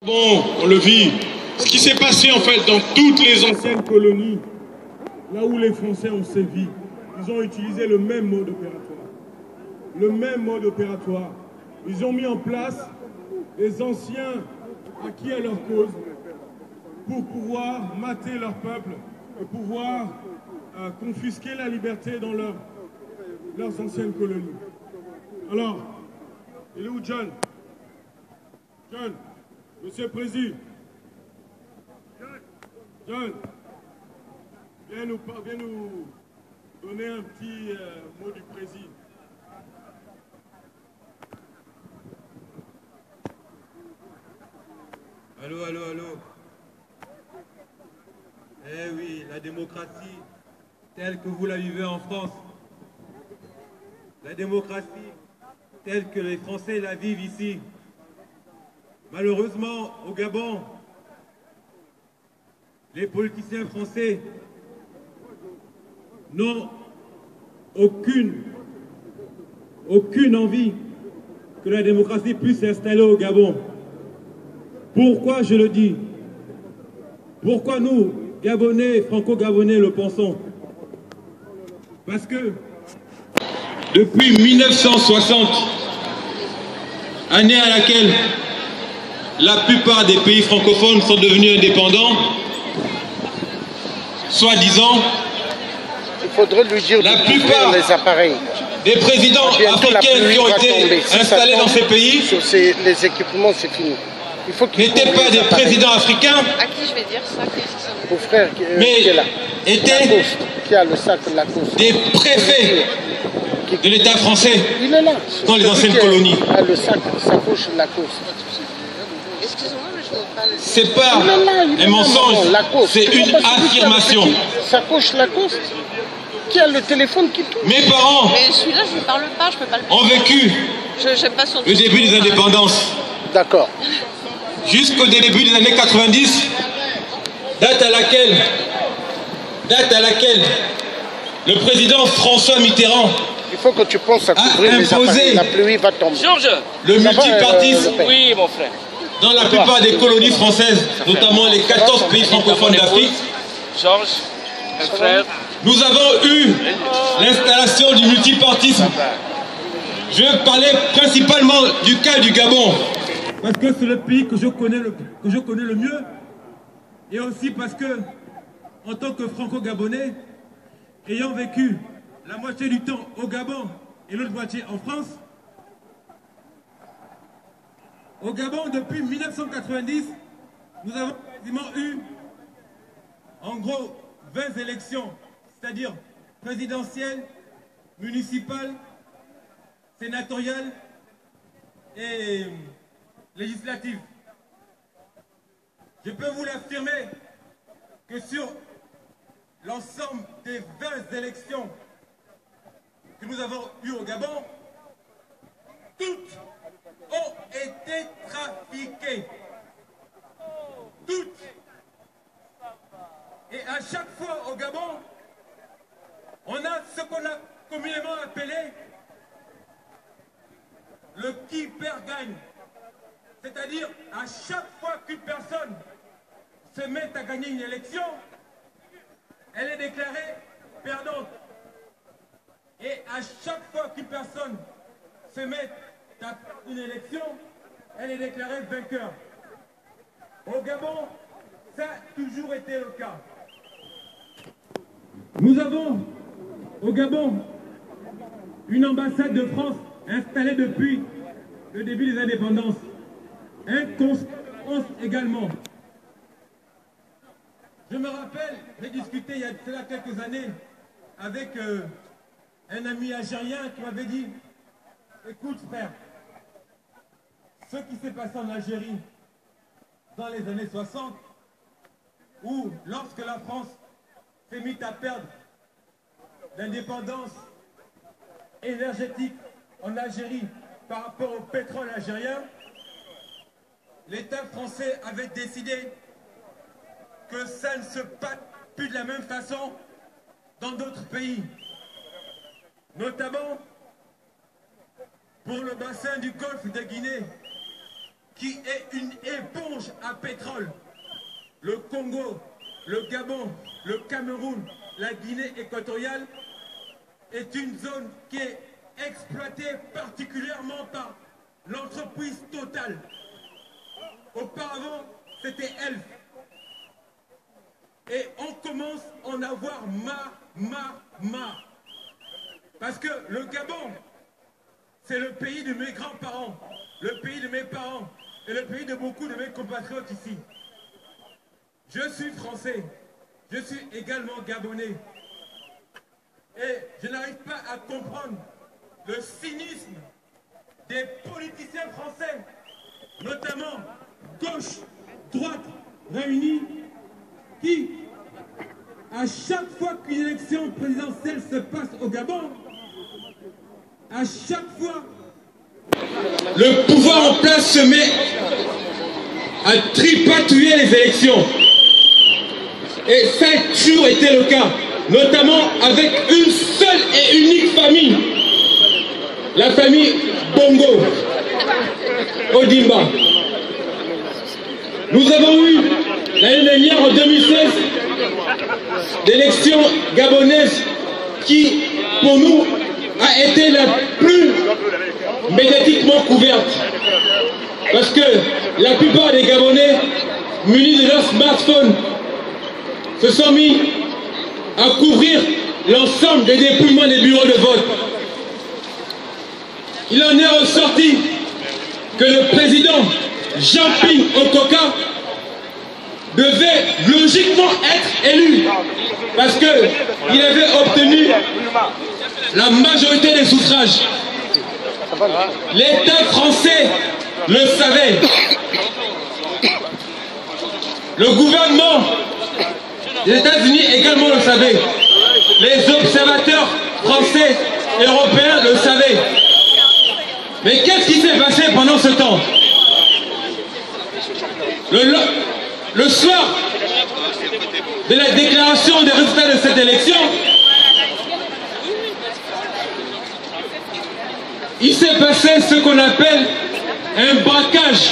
Bon, on le vit. Ce qui s'est passé en fait dans toutes les anciennes colonies, là où les Français ont sévi, ils ont utilisé le même mode opératoire. Le même mode opératoire. Ils ont mis en place les anciens acquis à leur cause pour pouvoir mater leur peuple et pouvoir confisquer la liberté dans leurs anciennes colonies. Alors, il est où John? John, Monsieur le Président. John, viens nous donner un petit mot du Président. Allô, allô, allô. Eh oui, la démocratie telle que vous la vivez en France, la démocratie telle que les Français la vivent ici. Malheureusement, au Gabon, les politiciens français n'ont aucune envie que la démocratie puisse s'installer au Gabon. Pourquoi je le dis? Pourquoi nous, Gabonais, Franco-Gabonais, le pensons? Parce que depuis 1960, année à laquelle la plupart des pays francophones sont devenus indépendants, soi-disant, il faudrait lui dire la plupart les appareils. Des présidents africains qui ont été installés dans ces pays sur les équipements, c'est fini. N'étaient pas des présidents africains, à qui je vais dire ça, mon frère mais qui est là. étaient Qui a le sac Lacoste. des préfets de l'État français Il est là. dans les anciennes colonies. Ah, le sac, sa poche Lacoste. Excusez-moi, mais je vois pas le... C'est pas un mensonge, c'est une affirmation. Sa poche Lacoste. Qui a le téléphone qui tourne. Mes parents Mais celui-là, je ne parle pas, je peux pas le ont vécu j'aime pas son le début des indépendances D'accord. jusqu'au début des années 90, date à laquelle le président François Mitterrand Il faut que tu penses à couvrir les appareils. La pluie va tomber. Georges, le multipartisme oui mon frère. dans la plupart des colonies françaises, notamment les 14 pays francophones d'Afrique. Georges, un frère. Nous avons eu l'installation du multipartisme. Je vais parler principalement du cas du Gabon, parce que c'est le pays que je connais le mieux, et aussi parce que, en tant que franco-gabonais, ayant vécu la moitié du temps au Gabon et l'autre moitié en France, au Gabon, depuis 1990, nous avons quasiment eu, en gros, 20 élections, c'est-à-dire présidentielles, municipales, sénatoriales et législatives. Je peux vous l'affirmer que sur l'ensemble des 20 élections que nous avons eues au Gabon, toutes ont été trafiquées. Toutes. Et à chaque fois au Gabon, on a ce qu'on a communément appelé le qui perd gagne. C'est-à-dire, à chaque fois qu'une personne se met à gagner une élection, elle est déclarée perdante. Et à chaque fois qu'une personne se met à perdre une élection, elle est déclarée vainqueur. Au Gabon, ça a toujours été le cas. Nous avons au Gabon une ambassade de France installée depuis le début des indépendances. Un conseil de France également. Je me rappelle, j'ai discuté il y a cela quelques années avec un ami algérien qui m'avait dit « Écoute frère, ce qui s'est passé en Algérie dans les années 60, où lorsque la France s'est mise à perdre l'indépendance énergétique en Algérie par rapport au pétrole algérien, l'État français avait décidé que ça ne se passe plus de la même façon dans d'autres pays, notamment pour le bassin du golfe de Guinée, qui est une éponge à pétrole. Le Congo, le Gabon, le Cameroun, la Guinée équatoriale est une zone qui est exploitée particulièrement par l'entreprise Total. Auparavant, c'était Elf. Et on commence à en avoir marre. Parce que le Gabon, c'est le pays de mes grands-parents, le pays de mes parents et le pays de beaucoup de mes compatriotes ici. Je suis français, je suis également gabonais. Et je n'arrive pas à comprendre le cynisme des politiciens français, notamment gauche, droite, réunis, qui, à chaque fois qu'une élection présidentielle se passe au Gabon, à chaque fois, le pouvoir en place se met à tripatouiller les élections. Et ça a toujours été le cas, notamment avec une seule et unique famille, la famille Bongo, Ondimba. Nous avons eu l'année dernière, en 2016, l'élection gabonaise qui, pour nous, a été la plus médiatiquement couverte. Parce que la plupart des Gabonais, munis de leur smartphone, se sont mis à couvrir l'ensemble des dépouillements des bureaux de vote. Il en est ressorti que le président Jean-Ping Okoka devait logiquement être élu parce qu'il avait obtenu la majorité des suffrages. L'État français le savait. Le gouvernement des États-Unis également le savait. Les observateurs français et européens le savaient. Mais qu'est-ce qui s'est passé pendant ce temps? Le soir de la déclaration des résultats de cette élection, il s'est passé ce qu'on appelle un braquage.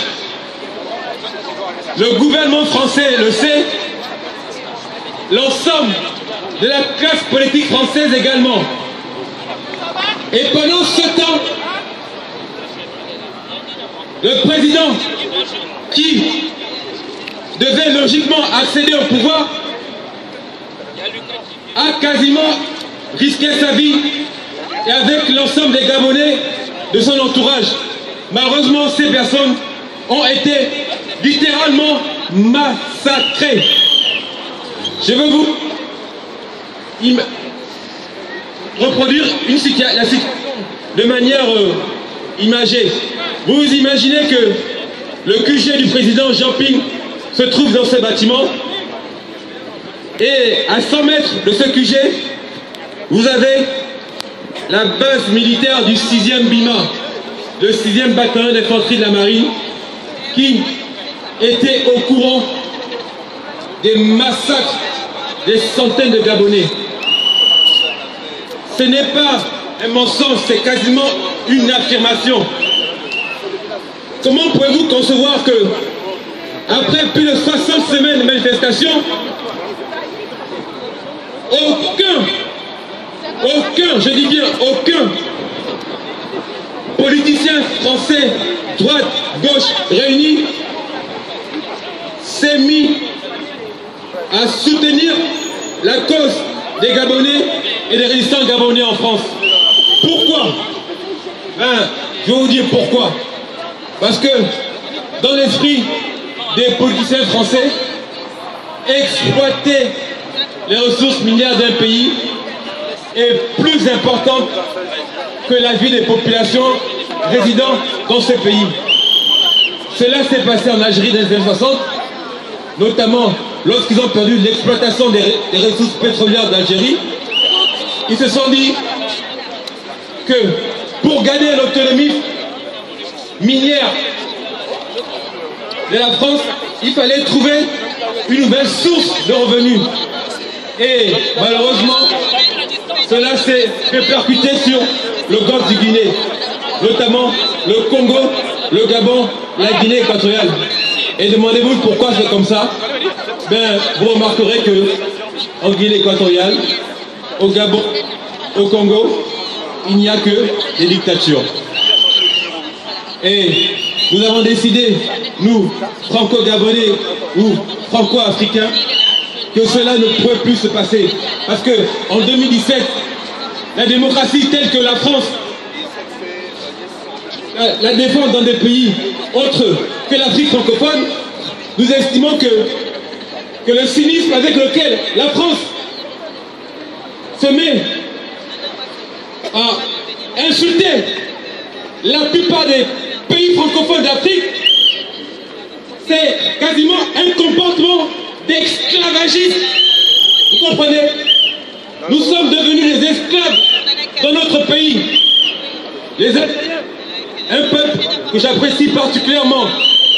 Le gouvernement français le sait, l'ensemble de la classe politique française également. Et pendant ce temps, le président qui devait logiquement accéder au pouvoir a quasiment risqué sa vie, et avec l'ensemble des Gabonais de son entourage. Malheureusement, ces personnes ont été littéralement massacrées. Je veux vous reproduire la situation de manière imagée. Vous imaginez que le QG du président Jean-Ping se trouve dans ce bâtiment, et à 100 mètres de ce QG, vous avez la base militaire du 6e BIMA, le 6e bataillon d'infanterie de la marine, qui était au courant des massacres des centaines de Gabonais. Ce n'est pas un mensonge, c'est quasiment une affirmation. Comment pouvez-vous concevoir que, après plus de 60 semaines de manifestations, aucun, je dis bien aucun politicien français, droite, gauche, réunis, s'est mis à soutenir la cause des Gabonais et des résistants gabonais en France? Pourquoi? Je vais vous dire pourquoi. Parce que dans l'esprit des politiciens français, exploiter les ressources minières d'un pays est plus importante que la vie des populations résidant dans ce pays. Cela s'est passé en Algérie dans les années 60, notamment lorsqu'ils ont perdu l'exploitation des ressources pétrolières d'Algérie. Ils se sont dit que pour gagner l'autonomie minière de la France, il fallait trouver une nouvelle source de revenus. Et malheureusement, cela s'est répercuté sur le golfe du Guinée, notamment le Congo, le Gabon, la Guinée équatoriale. Et demandez-vous pourquoi c'est comme ça. Ben, vous remarquerez que en Guinée équatoriale, au Gabon, au Congo, il n'y a que des dictatures. Et nous avons décidé, nous, franco-gabonais ou franco-africains, que cela ne pourrait plus se passer. Parce que en 2017, la démocratie telle que la France la défend dans des pays autres que l'Afrique francophone, nous estimons que le cynisme avec lequel la France se met à insulter la plupart des pays francophones d'Afrique, c'est quasiment un comportement d'esclavagisme. Vous comprenez? Nous sommes devenus des esclaves dans notre pays. Les Algériens, un peuple que j'apprécie particulièrement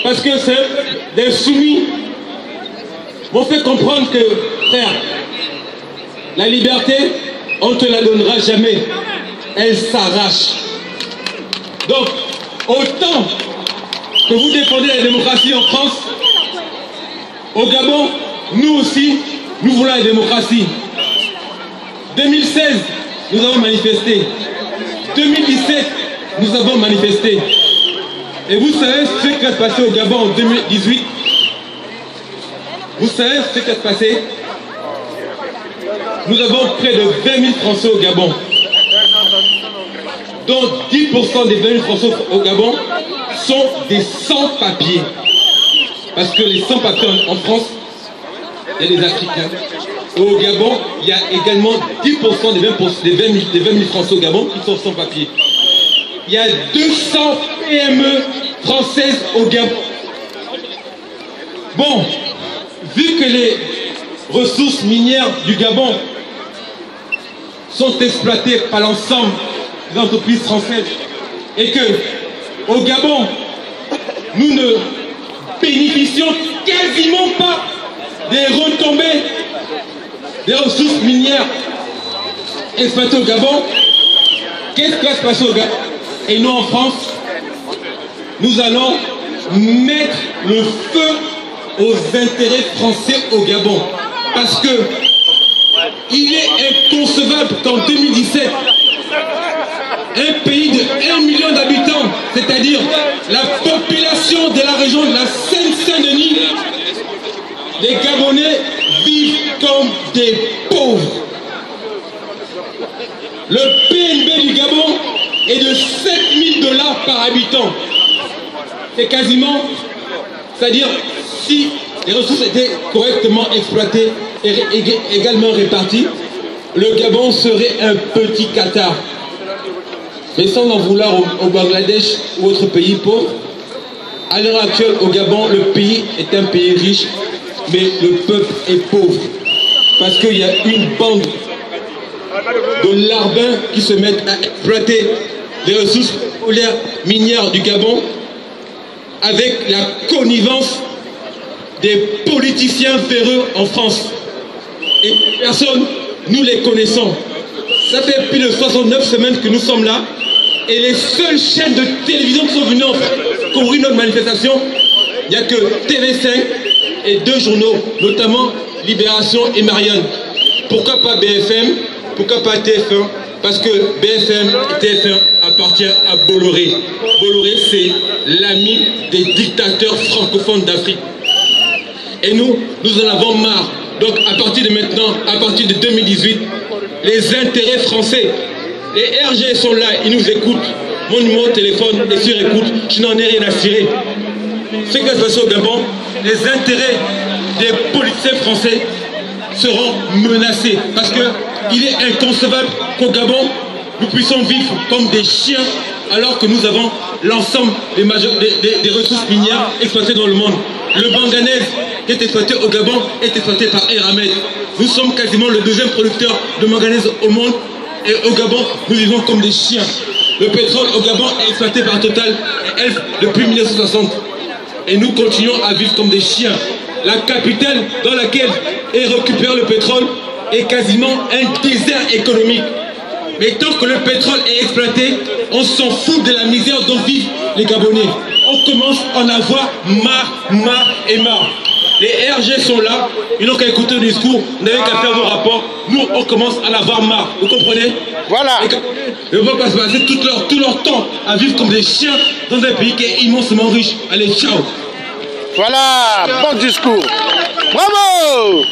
parce que c'est des soumis, m'ont fait comprendre que, frère, la liberté, on ne te la donnera jamais. Elle s'arrache. Donc, autant que vous défendez la démocratie en France, au Gabon, nous aussi, nous voulons la démocratie. 2016, nous avons manifesté. 2017, nous avons manifesté. Et vous savez ce qui va se passer au Gabon en 2018? Vous savez ce qui va se passer? Nous avons près de 20 000 Français au Gabon. Donc 10% des 20 000 Français au Gabon sont des sans-papiers. Parce que les sans-papiers en France, il y a des Africains. Au Gabon, il y a également 10% des 20 000 Français au Gabon qui sont sans-papiers. Il y a 200 PME françaises au Gabon. Bon, vu que les ressources minières du Gabon sont exploitées par l'ensemble des entreprises françaises et que au Gabon, nous ne bénéficions quasiment pas des retombées des ressources minières exploitées au Gabon, qu'est-ce qui va se passer au Gabon? Et nous en France, nous allons mettre le feu aux intérêts français au Gabon. Parce que il est inconcevable qu'en 2017, un pays de 1 million d'habitants, c'est-à-dire la population de la région de la Seine-Saint-Denis, les Gabonais vivent comme des pauvres. Le PNB du Gabon est de 7 000 $ par habitant. C'est quasiment, c'est-à-dire si les ressources étaient correctement exploitées et également réparties, le Gabon serait un petit Qatar. Mais sans en vouloir au Bangladesh ou autre pays pauvre, à l'heure actuelle au Gabon, le pays est un pays riche, mais le peuple est pauvre. Parce qu'il y a une bande de larbins qui se mettent à exploiter les ressources minières du Gabon avec la connivence des politiciens véreux en France. Et personne, nous les connaissons. Ça fait plus de 69 semaines que nous sommes là. Et les seules chaînes de télévision qui sont venues couvrir notre manifestation, il n'y a que TV5 et 2 journaux, notamment Libération et Marianne. Pourquoi pas BFM? Pourquoi pas TF1? Parce que BFM et TF1 appartiennent à Bolloré. Bolloré, c'est l'ami des dictateurs francophones d'Afrique. Et nous en avons marre. Donc à partir de maintenant, à partir de 2018, les intérêts français, les RG sont là, ils nous écoutent. Mon numéro de téléphone est sur écoute, je n'en ai rien à cirer. Ce qui va se passer au Gabon, les intérêts des politiciens français seront menacés. Parce qu'il est inconcevable qu'au Gabon, nous puissions vivre comme des chiens alors que nous avons l'ensemble des ressources minières exploitées dans le monde. Le manganèse qui est exploité au Gabon est exploité par Eramet. Nous sommes quasiment le 2e producteur de manganèse au monde et au Gabon, nous vivons comme des chiens. Le pétrole au Gabon est exploité par Total et Elf depuis 1960. Et nous continuons à vivre comme des chiens. La capitale dans laquelle est récupéré le pétrole est quasiment un désert économique. Mais tant que le pétrole est exploité, on s'en fout de la misère dont vivent les Gabonais. on commence à en avoir marre et marre. Les RG sont là, ils n'ont qu'à écouter le discours, vous n'avez qu'à faire vos rapports. Nous, on commence à en avoir marre. Vous comprenez? Voilà. Ils ne vont pas se passer tout leur temps à vivre comme des chiens dans un pays qui est immensément riche. Allez, ciao. Voilà, bon discours. Bravo.